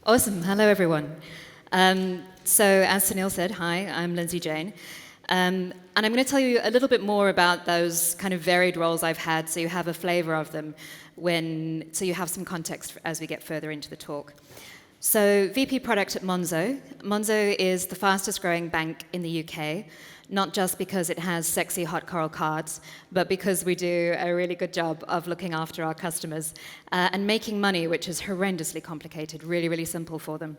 Awesome. Hello, everyone. So, as Sunil said, hi, I'm Lindsey Jane. And I'm going to tell you a little bit more about those kind of varied roles I've had so you have a flavor of them so you have some context as we get further into the talk. So, VP Product at Monzo. Monzo is the fastest growing bank in the UK, not just because it has sexy hot coral cards, but because we do a really good job of looking after our customers and making money, which is horrendously complicated, really, really simple for them.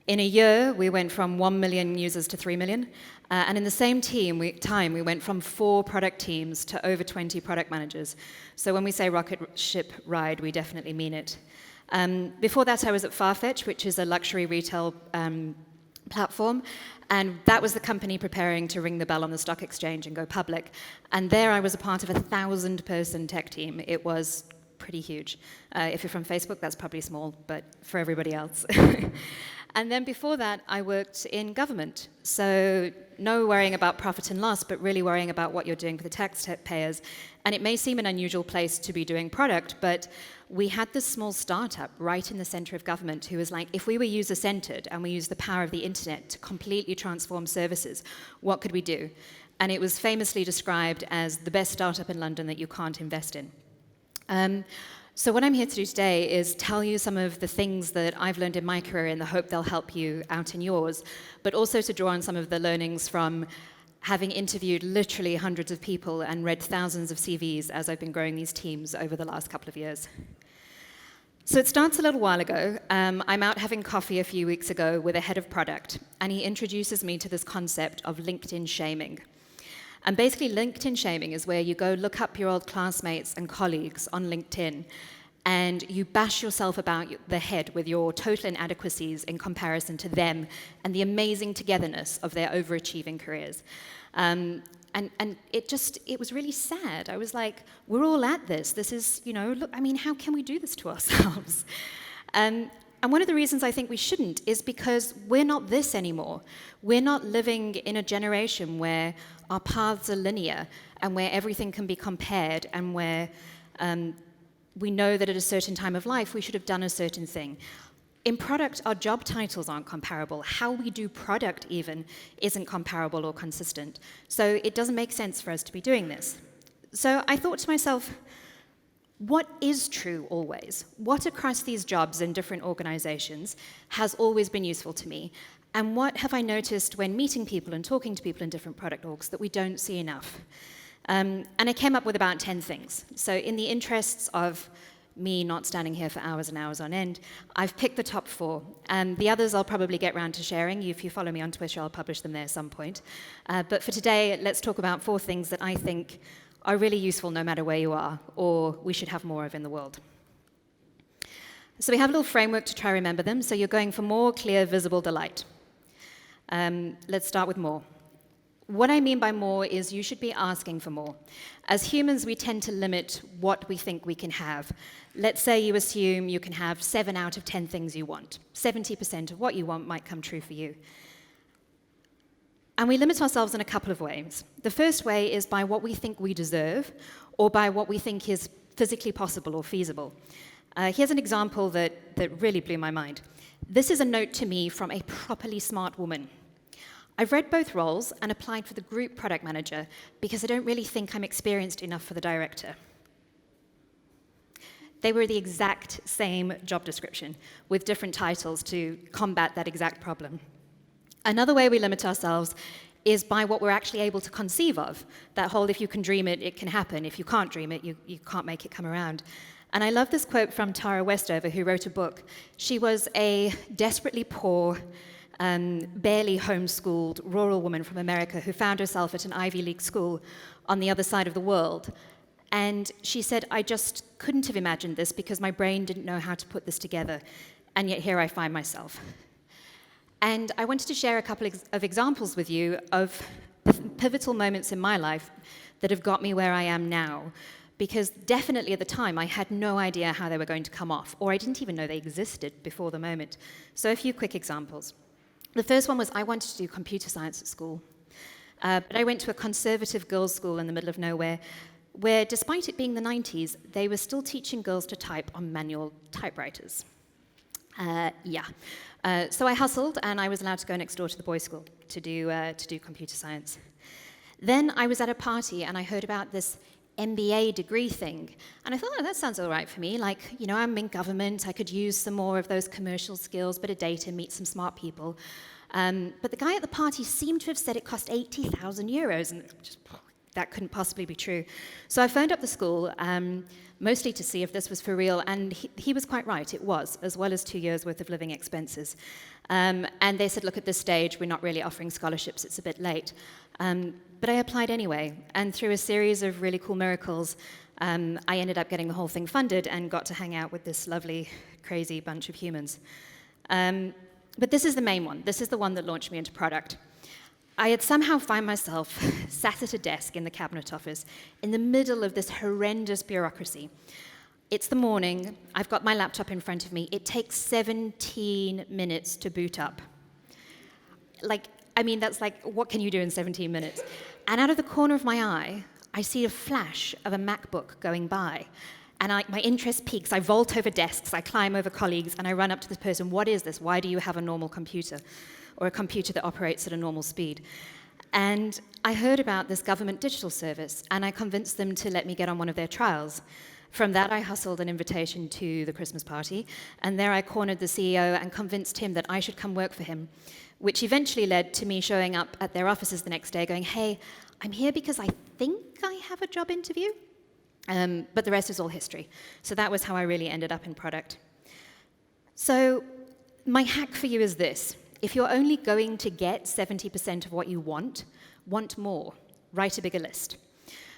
In a year, we went from 1 million users to 3 million. And in the same time, we went from 4 product teams to over 20 product managers. So when we say rocket ship ride, we definitely mean it. Before that, I was at Farfetch, which is a luxury retail platform. And that was the company preparing to ring the bell on the stock exchange and go public. And there I was a part of a 1,000-person tech team. It was pretty huge. If you're from Facebook, that's probably small, but for everybody else. And then before that, I worked in government. So no worrying about profit and loss, but really worrying about what you're doing for the taxpayers. And it may seem an unusual place to be doing product, but we had this small startup right in the center of government who was like, if we were user-centered and we used the power of the internet to completely transform services, what could we do? And it was famously described as the best startup in London that you can't invest in. So what I'm here to do today is tell you some of the things that I've learned in my career in the hope they'll help you out in yours, but also to draw on some of the learnings from having interviewed literally hundreds of people and read thousands of CVs as I've been growing these teams over the last couple of years. So it starts a little while ago. I'm out having coffee a few weeks ago with a head of product, and he introduces me to this concept of LinkedIn shaming. And basically, LinkedIn shaming is where you go look up your old classmates and colleagues on LinkedIn, and you bash yourself about the head with your total inadequacies in comparison to them and the amazing togetherness of their overachieving careers. And it was really sad. I was like, we're all at this. This is, look, I mean, how can we do this to ourselves? And one of the reasons I think we shouldn't is because we're not this anymore. We're not living in a generation where our paths are linear and where everything can be compared and where we know that at a certain time of life we should have done a certain thing. In product, our job titles aren't comparable. How we do product even isn't comparable or consistent. So it doesn't make sense for us to be doing this. So I thought to myself, what is true always? What across these jobs in different organizations has always been useful to me? And what have I noticed when meeting people and talking to people in different product orgs that we don't see enough? And I came up with about 10 things. So in the interests of me not standing here for hours and hours on end, I've picked the top 4. And the others I'll probably get round to sharing. If you follow me on Twitter, I'll publish them there at some point. But for today, let's talk about 4 things that I think are really useful no matter where you are, or we should have more of in the world. So we have a little framework to try to remember them. So you're going for more clear, visible delight. Let's start with more. What I mean by more is you should be asking for more. As humans, we tend to limit what we think we can have. Let's say you assume you can have 7 out of 10 things you want. 70% of what you want might come true for you. And we limit ourselves in a couple of ways. The first way is by what we think we deserve, or by what we think is physically possible or feasible. Here's an example that really blew my mind. This is a note to me from a properly smart woman. I've read both roles and applied for the group product manager because I don't really think I'm experienced enough for the director. They were the exact same job description with different titles to combat that exact problem. Another way we limit ourselves is by what we're actually able to conceive of. That whole, if you can dream it, it can happen. If you can't dream it, you can't make it come around. And I love this quote from Tara Westover, who wrote a book. She was a desperately poor, barely homeschooled rural woman from America who found herself at an Ivy League school on the other side of the world. And she said, I just couldn't have imagined this because my brain didn't know how to put this together. And yet here I find myself. And I wanted to share a couple of examples with you of pivotal moments in my life that have got me where I am now. Because definitely at the time, I had no idea how they were going to come off, or I didn't even know they existed before the moment. So a few quick examples. The first one was I wanted to do computer science at school. But I went to a conservative girls' school in the middle of nowhere, where despite it being the 90s, they were still teaching girls to type on manual typewriters. Yeah. So I hustled, and I was allowed to go next door to the boys' school to do computer science. Then I was at a party, and I heard about this MBA degree thing. And I thought, oh, that sounds all right for me. Like, you know, I'm in government. I could use some more of those commercial skills, bit of data, meet some smart people. But the guy at the party seemed to have said it cost 80,000 euros, and that couldn't possibly be true. So I phoned up the school, mostly to see if this was for real, and he was quite right, it was, as well as 2 years' worth of living expenses. And they said, look, at this stage, we're not really offering scholarships, it's a bit late. But I applied anyway, and through a series of really cool miracles, I ended up getting the whole thing funded and got to hang out with this lovely, crazy bunch of humans. But this is the main one. This is the one that launched me into product. I had somehow found myself sat at a desk in the cabinet office in the middle of this horrendous bureaucracy. It's the morning. I've got my laptop in front of me. It takes 17 minutes to boot up. That's like, what can you do in 17 minutes? And out of the corner of my eye, I see a flash of a MacBook going by. And my interest peaks. I vault over desks, I climb over colleagues, and I run up to this person. What is this? Why do you have a normal computer? Or a computer that operates at a normal speed? And I heard about this government digital service, and I convinced them to let me get on one of their trials. From that, I hustled an invitation to the Christmas party, and there I cornered the CEO and convinced him that I should come work for him, which eventually led to me showing up at their offices the next day going, hey, I'm here because I think I have a job interview. But the rest is all history. So that was how I really ended up in product. So my hack for you is this. If you're only going to get 70% of what you want more. Write a bigger list.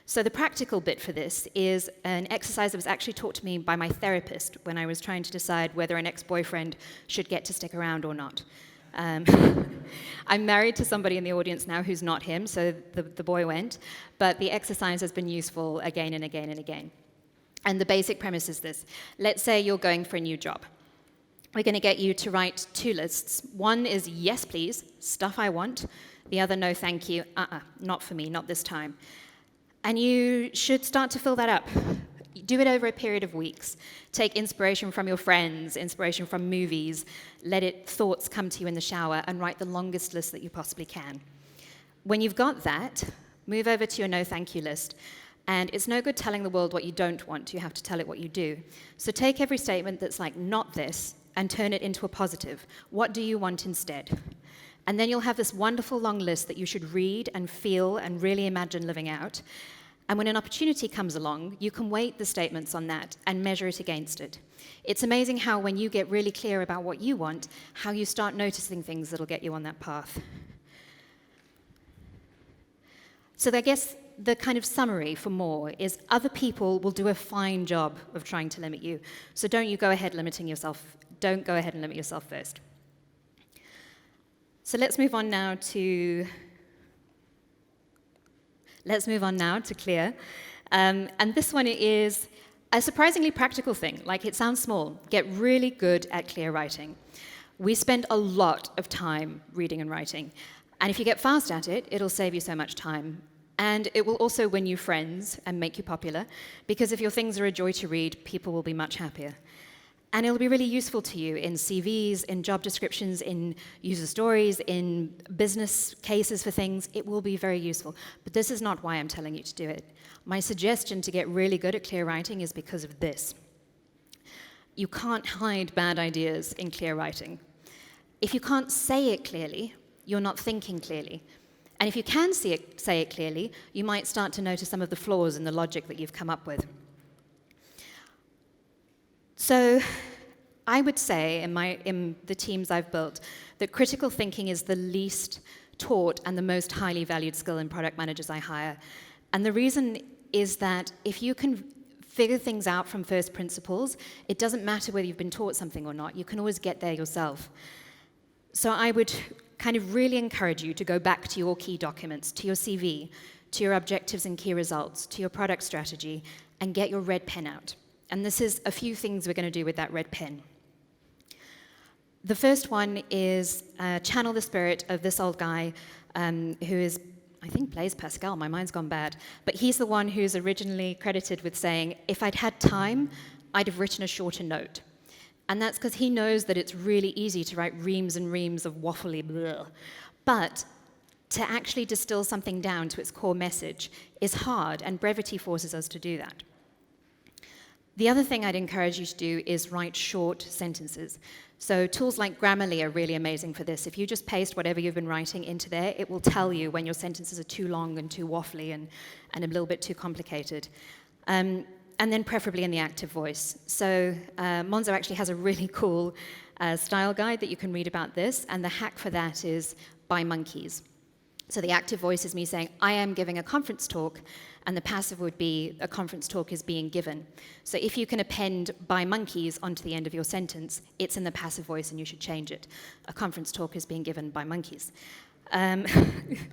So the practical bit for this is an exercise that was actually taught to me by my therapist when I was trying to decide whether an ex-boyfriend should get to stick around or not. I'm married to somebody in the audience now who's not him, so the boy went, but the exercise has been useful again and again and again. And the basic premise is this. Let's say you're going for a new job. We're going to get you to write 2 lists. One is yes, please, stuff I want. The other, no, thank you, not for me, not this time. And you should start to fill that up. Do it over a period of weeks. Take inspiration from your friends, inspiration from movies. Let thoughts come to you in the shower, and write the longest list that you possibly can. When you've got that, move over to your no thank you list. And it's no good telling the world what you don't want. You have to tell it what you do. So take every statement that's like not this and turn it into a positive. What do you want instead? And then you'll have this wonderful long list that you should read and feel and really imagine living out. And when an opportunity comes along, you can weight the statements on that and measure it against it. It's amazing how when you get really clear about what you want, how you start noticing things that'll get you on that path. So I guess the kind of summary for more is other people will do a fine job of trying to limit you. So don't you go ahead limiting yourself. Don't go ahead and limit yourself first. So let's move on now to clear. And this one is a surprisingly practical thing. Like, it sounds small. Get really good at clear writing. We spend a lot of time reading and writing. And if you get fast at it, it'll save you so much time. And it will also win you friends and make you popular, because if your things are a joy to read, people will be much happier. And it'll be really useful to you in CVs, in job descriptions, in user stories, in business cases for things. It will be very useful. But this is not why I'm telling you to do it. My suggestion to get really good at clear writing is because of this. You can't hide bad ideas in clear writing. If you can't say it clearly, you're not thinking clearly. And if you can say it clearly, you might start to notice some of the flaws in the logic that you've come up with. So I would say in the teams I've built that critical thinking is the least taught and the most highly valued skill in product managers I hire. And the reason is that if you can figure things out from first principles, it doesn't matter whether you've been taught something or not. You can always get there yourself. So I would kind of really encourage you to go back to your key documents, to your CV, to your objectives and key results, to your product strategy, and get your red pen out. And this is a few things we're going to do with that red pen. The first one is channel the spirit of this old guy who is, I think, Blaise Pascal. My mind's gone bad. But he's the one who's originally credited with saying, if I'd had time, I'd have written a shorter note. And that's because he knows that it's really easy to write reams and reams of waffly blah. But to actually distill something down to its core message is hard, and brevity forces us to do that. The other thing I'd encourage you to do is write short sentences. So tools like Grammarly are really amazing for this. If you just paste whatever you've been writing into there, it will tell you when your sentences are too long and too waffly and a little bit too complicated. And then preferably in the active voice. So Monzo actually has a really cool style guide that you can read about this, and the hack for that is by monkeys. So the active voice is me saying, I am giving a conference talk, and the passive would be a conference talk is being given. So if you can append by monkeys onto the end of your sentence, it's in the passive voice and you should change it. A conference talk is being given by monkeys.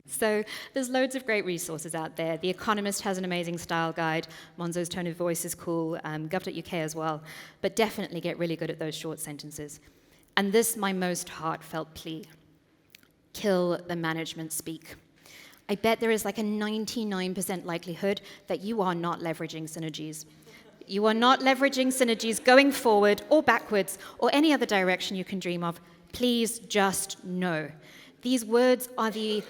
So there's loads of great resources out there. The Economist has an amazing style guide. Monzo's tone of voice is cool. Gov.uk as well. But definitely get really good at those short sentences. And this, my most heartfelt plea. Kill the management speak. I bet there is like a 99% likelihood that you are not leveraging synergies. You are not leveraging synergies going forward or backwards or any other direction you can dream of. Please just know. These words are the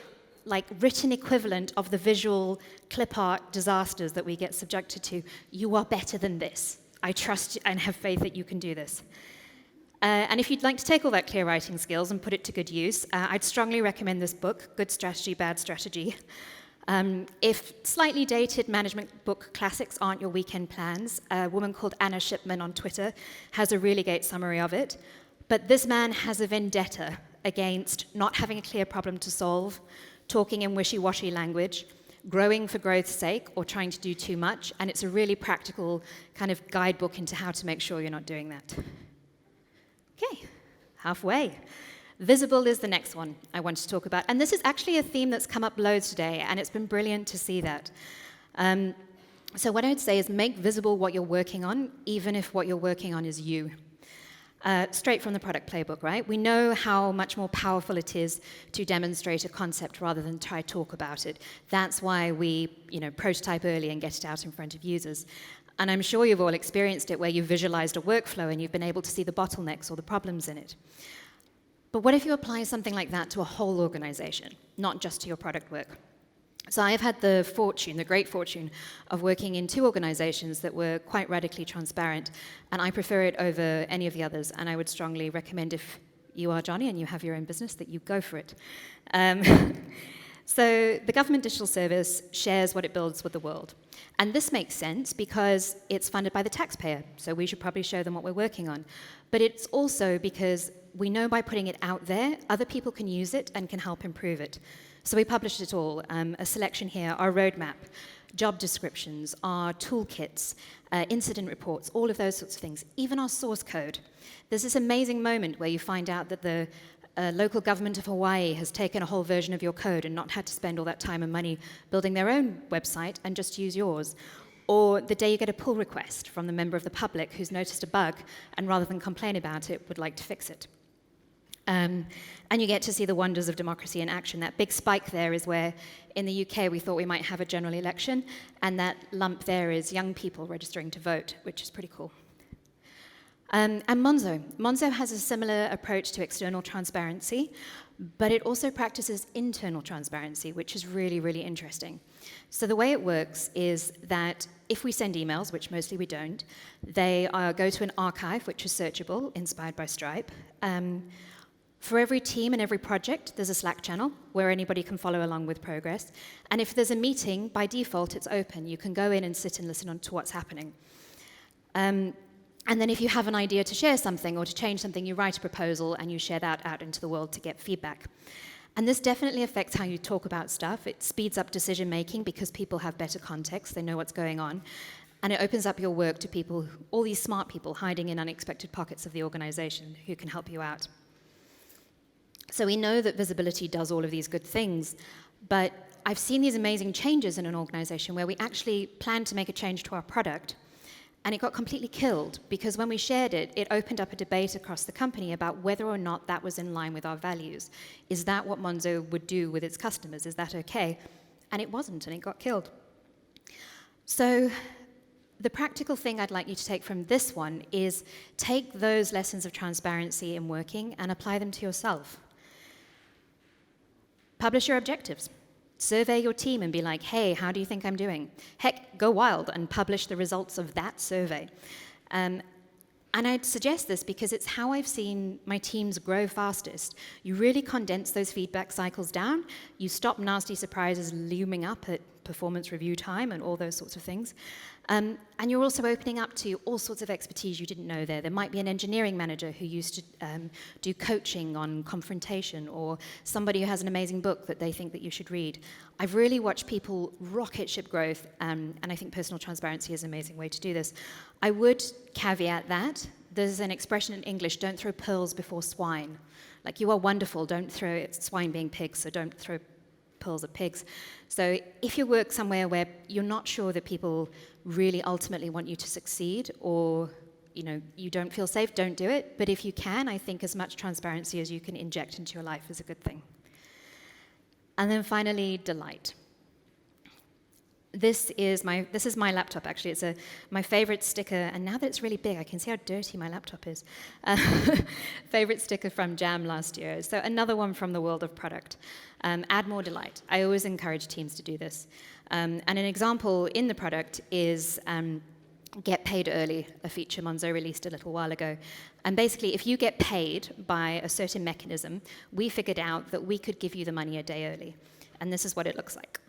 written equivalent of the visual clip art disasters that we get subjected to. You are better than this. I trust and have faith that you can do this. And if you'd like to take all that clear writing skills and put it to good use, I'd strongly recommend this book, Good Strategy, Bad Strategy. If slightly dated management book classics aren't your weekend plans, a woman called Anna Shipman on Twitter has a really great summary of it. But this man has a vendetta against not having a clear problem to solve, talking in wishy-washy language, growing for growth's sake, or trying to do too much. And it's a really practical kind of guidebook into how to make sure you're not doing that. Okay, halfway. Visible is the next one I want to talk about. And this is actually a theme that's come up loads today, and it's been brilliant to see that. So what I would say is make visible what you're working on, even if what you're working on is you. Straight from the product playbook, right? We know how much more powerful it is to demonstrate a concept rather than try to talk about it. That's why we, prototype early and get it out in front of users. And I'm sure you've all experienced it where you've visualized a workflow and you've been able to see the bottlenecks or the problems in it. But what if you apply something like that to a whole organization, not just to your product work? So I've had the great fortune, of working in 2 organizations that were quite radically transparent, and I prefer it over any of the others, and I would strongly recommend if you are Johnny and you have your own business that you go for it. So the Government Digital Service shares what it builds with the world. And this makes sense because it's funded by the taxpayer, so we should probably show them what we're working on. But it's also because we know by putting it out there, other people can use it and can help improve it. So we published it all, a selection here, our roadmap, job descriptions, our toolkits, incident reports, all of those sorts of things, even our source code. There's this amazing moment where you find out that the local government of Hawaii has taken a whole version of your code and not had to spend all that time and money building their own website and just use yours. Or the day you get a pull request from the member of the public who's noticed a bug and rather than complain about it, would like to fix it. And you get to see the wonders of democracy in action. That big spike there is where in the UK we thought we might have a general election, and that lump there is young people registering to vote, which is pretty cool. And Monzo. Monzo has a similar approach to external transparency, but it also practices internal transparency, which is really, really interesting. So the way it works is that if we send emails, which mostly we don't, they go to an archive, which is searchable, inspired by Stripe. For every team and every project, there's a Slack channel where anybody can follow along with progress. And if there's a meeting, by default, it's open. You can go in and sit and listen to what's happening. And then if you have an idea to share something or to change something, you write a proposal and you share that out into the world to get feedback. And this definitely affects how you talk about stuff. It speeds up decision making because people have better context, they know what's going on. And it opens up your work to people, all these smart people hiding in unexpected pockets of the organization who can help you out. So we know that visibility does all of these good things, but I've seen these amazing changes in an organization where we actually planned to make a change to our product, and it got completely killed because when we shared it, it opened up a debate across the company about whether or not that was in line with our values. Is that what Monzo would do with its customers? Is that okay? And it wasn't, and it got killed. So the practical thing I'd like you to take from this one is take those lessons of transparency in working and apply them to yourself. Publish your objectives. Survey your team and be like, hey, how do you think I'm doing? Heck, go wild and publish the results of that survey. And I'd suggest this because it's how I've seen my teams grow fastest. You really condense those feedback cycles down. You stop nasty surprises looming up at performance review time and all those sorts of things. And you're also opening up to all sorts of expertise you didn't know there. There might be an engineering manager who used to do coaching on confrontation, or somebody who has an amazing book that they think that you should read. I've really watched people rocket ship growth, and I think personal transparency is an amazing way to do this. I would caveat that. There's an expression in English, don't throw pearls before swine. Like, you are wonderful, don't throw, it's swine being pigs, so don't throw pearls at pigs. So if you work somewhere where you're not sure that people really ultimately want you to succeed, or you don't feel safe, don't do it. But if you can, I think as much transparency as you can inject into your life is a good thing. And then finally, delight. This is my laptop, actually. It's my favorite sticker, and now that it's really big, I can see how dirty my laptop is. Favorite sticker from JAM last year. So another one from the world of product. Add more delight. I always encourage teams to do this. And an example in the product is get paid early, a feature Monzo released a little while ago. And basically, if you get paid by a certain mechanism, we figured out that we could give you the money a day early. And this is what it looks like.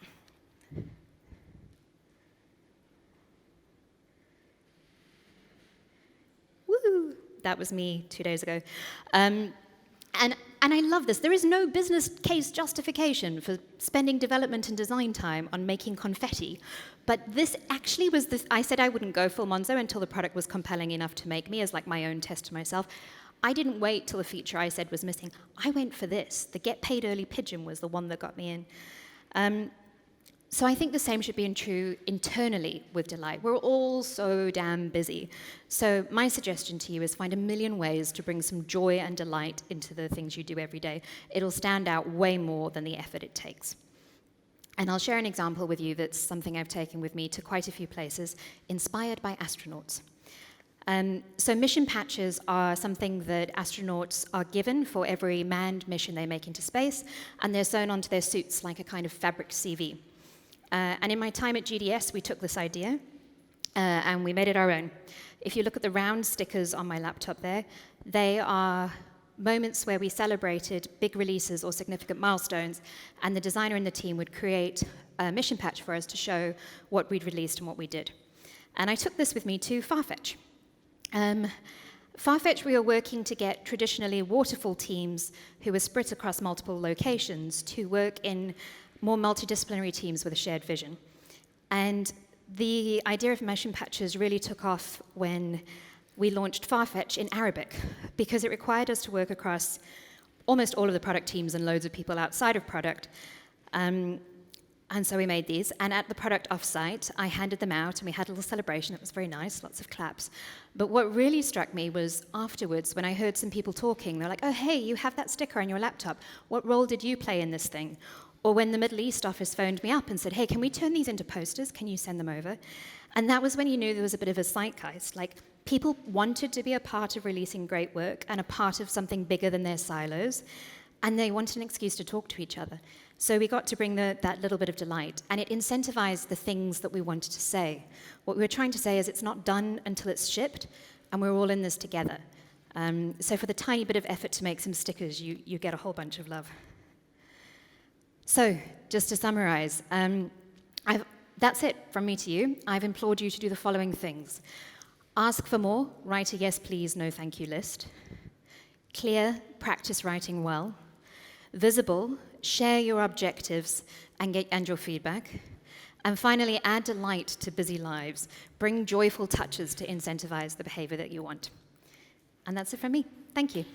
Woo! That was me 2 days ago. And I love this. There is no business case justification for spending development and design time on making confetti. But this actually was I said I wouldn't go full Monzo until the product was compelling enough to make me as like my own test to myself. I didn't wait till the feature I said was missing. I went for this. The get paid early pigeon was the one that got me in. So I think the same should be true internally with delight. We're all so damn busy. So my suggestion to you is find a million ways to bring some joy and delight into the things you do every day. It'll stand out way more than the effort it takes. And I'll share an example with you that's something I've taken with me to quite a few places, inspired by astronauts. So mission patches are something that astronauts are given for every manned mission they make into space, and they're sewn onto their suits like a kind of fabric CV. And in my time at GDS, we took this idea and we made it our own. If you look at the round stickers on my laptop there, they are moments where we celebrated big releases or significant milestones, and the designer and the team would create a mission patch for us to show what we'd released and what we did. And I took this with me to Farfetch. Farfetch, we were working to get traditionally waterfall teams who were split across multiple locations to work in more multidisciplinary teams with a shared vision. And the idea of mission patches really took off when we launched Farfetch in Arabic, because it required us to work across almost all of the product teams and loads of people outside of product. And so we made these, and at the product offsite, I handed them out, and we had a little celebration. It was very nice, lots of claps. But what really struck me was afterwards, when I heard some people talking, they're like, oh, hey, you have that sticker on your laptop. What role did you play in this thing? Or when the Middle East office phoned me up and said, hey, can we turn these into posters? Can you send them over? And that was when you knew there was a bit of a zeitgeist. Like, people wanted to be a part of releasing great work and a part of something bigger than their silos, and they wanted an excuse to talk to each other. So we got to bring that little bit of delight, and it incentivized the things that we wanted to say. What we were trying to say is it's not done until it's shipped, and we're all in this together. So for the tiny bit of effort to make some stickers, you get a whole bunch of love. So, just to summarize, that's it from me to you. I've implored you to do the following things. Ask for more, write a yes please, no thank you list. Clear, practice writing well. Visible, share your objectives and your feedback. And finally, add delight to busy lives. Bring joyful touches to incentivize the behavior that you want. And that's it from me. Thank you.